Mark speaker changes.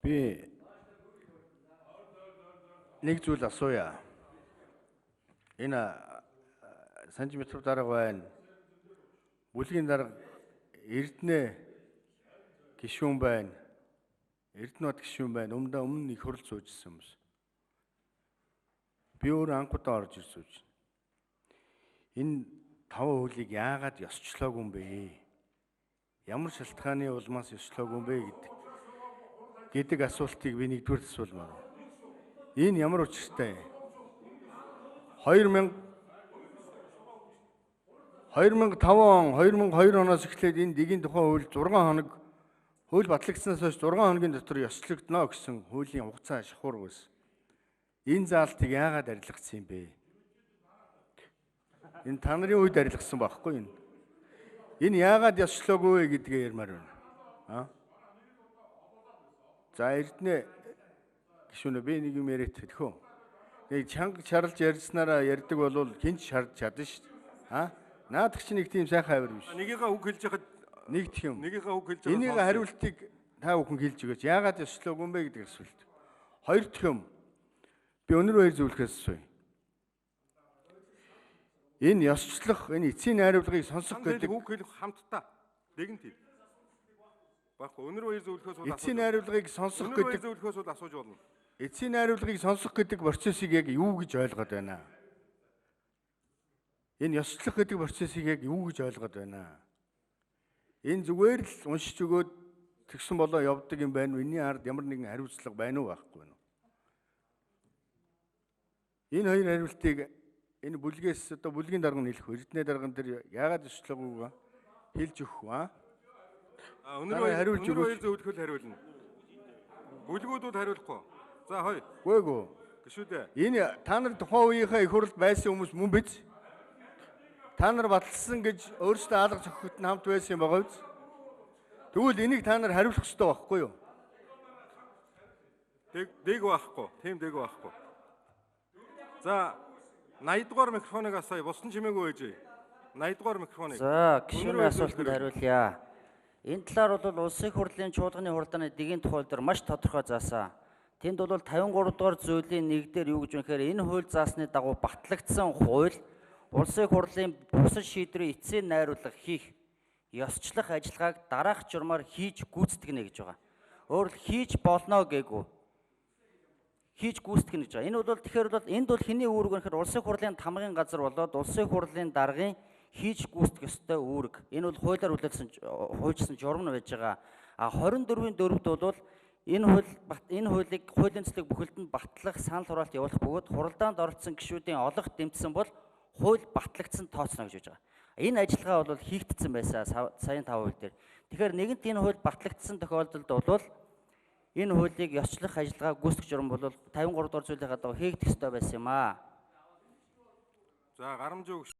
Speaker 1: Би нэг зүйл асууя. Энэ Санжи метров дарга байна. Бүлгийн дарга Эрдэнэ гишүүн байна. Эрдэнэбат гишүүн байна. Өмнө их хурл суужсэн хүмүүс. Би өөр анхудаа орж ирж сууж байна. Энэ 5 хуулийг яагаад ёсчлоогүй юм бэ? Ямар шалтгааны улмаас ёсчлоогүй юм бэ гэдэг асуултыг би нэгдүгээр асуумаар. Энэ ямар учиртай? 2005 он 2002 оноос эхлээд энэ дэгийн тухай хууль 6 хоног хууль батлагдсанаас хойш 6 хоногийн дотор ёслогдно гэсэн хуулийн хугацаа шахуур байсан. Энэ заалтыг яагаад арилгацсан юм бэ? Энэ та нарын үед арилгасан байхгүй юу? Энэ яагаад ёслоогүй вэ гэдгээ ярмаар байна. За Эрдэнэ гишүүнээ би нэг юм яриад хэлэхөө. Нэг чанга шарлж ярьснараа ярьдаг бол хинч шарж чадна шүү дээ. Наадах чи нэг тийм сайхан авир биш.
Speaker 2: Нэгийнхээ үг хэлж яхад
Speaker 1: нэг тийм.
Speaker 2: Нэгийнхээ үг хэлж байгаа.
Speaker 1: Энийг хариултыг та бүхэн хэлж өгөөч. Яагаад ёслоогүй юм бэ гэдэг асуулт. Хоёр дахь юм. Би өнөр хоёр зүйлээс асууя. Энэ ёсчлох, энэ эцсийн найруулгыг сонсох гэдэг
Speaker 2: үг хэлэх хамтдаа нэгэнт хэл. Баггүй өнөр хоёр зөвлөхөөс бол
Speaker 1: эцсийн найруулгыг сонсох гэдэг
Speaker 2: зөвлөхөөс бол асууж болно.
Speaker 1: Эцсийн найруулгыг сонсох гэдэг процессыг яг юу гэж ойлгоод байна? Энэ ёсчлох гэдэг процессыг яг юу гэж ойлгоод байна? Энэ зүгээр л уншиж өгөөд тэгсэн болоо явдаг юм байна уу? Энийн ард ямар нэгэн хариуцлага байна уу байхгүй юу? Энэ хоёр хариултыг энэ бүлгээс одоо бүлгийн дарга нь хэлэх. Эрдэнэ дарган дээр яагаад ёслоогүй хэлж өгөх үү?
Speaker 2: Өнөр хоёр зөвлөхөл хариулна. Бүлгүүдүүд хариулахгүй. За хоёр.
Speaker 1: Гүйгүй.
Speaker 2: Гişүүдээ.
Speaker 1: Энэ та нар тухайн үеийнхээ их хурлд байсан хүмүүс мөн биз? Та нар баталсан гэж өөрсдөө алга зохиход нь хамт байсан юм байгаа биз? Тэгвэл энийг та нар хариулах ёстой байхгүй юу?
Speaker 2: Дэг байхгүй. Тийм дэг байхгүй. За 80 дугаар микрофоныг асууя. Бусдын чимээгүй байж. 80 дугаар микрофоныг.
Speaker 3: За гишүүний асуултанд хариулъя. Энэ талаар бол улсын их хурлын чуулганы хуралдааны дэгийн тухай дээр маш тодорхой заасан. Тэнд бол 53 дугаар зүйлийн нэг дээр юу гэж үнэхээр энэ хууль заасны дагуу батлагдсан хууль улсын их хурлын бусад шийдвэрийн эцсийн найруулга хийх ёсчлох ажиллагааг дараах журмаар хийж гүйцэтгэнэ гэж байгаа. Өөрөөр хийж болно гээгүү. Хийж гүйцэтгэнэ гэж байгаа. Энэ бол тэгэхээр бол энд бол хэний үүрэг вэ гэхээр улсын их хурлын тамгын газар болоод улсын их хурлын даргын хийж гүйцэтгэх ёстой үүрэг. Энэ бол хуулиар хуульчсан журам нь байж байгаа. 24-ийн 4-д бол энэ хуулийг хуулийн цэцлэг бүхэлд нь батлах санал хураалт явуулах бөгөөд хуралдаанд оролцсон гишүүдийн олох дэмжсэн бол хууль батлагдсан тооцно гэж байна. Энэ ажиллагаа бол хийгдсэн байсан саяын 5 хууль дээр. Тэгэхээр нэгэнт энэ хууль батлагдсан тохиолдолд бол энэ хуулийг ёсчлох ажиллагаа гүйцэтгэх журам бол 53 дугаар зүйлийнхаа дагуу хийгдэх ёстой байсан юм аа.
Speaker 2: За гарамжаа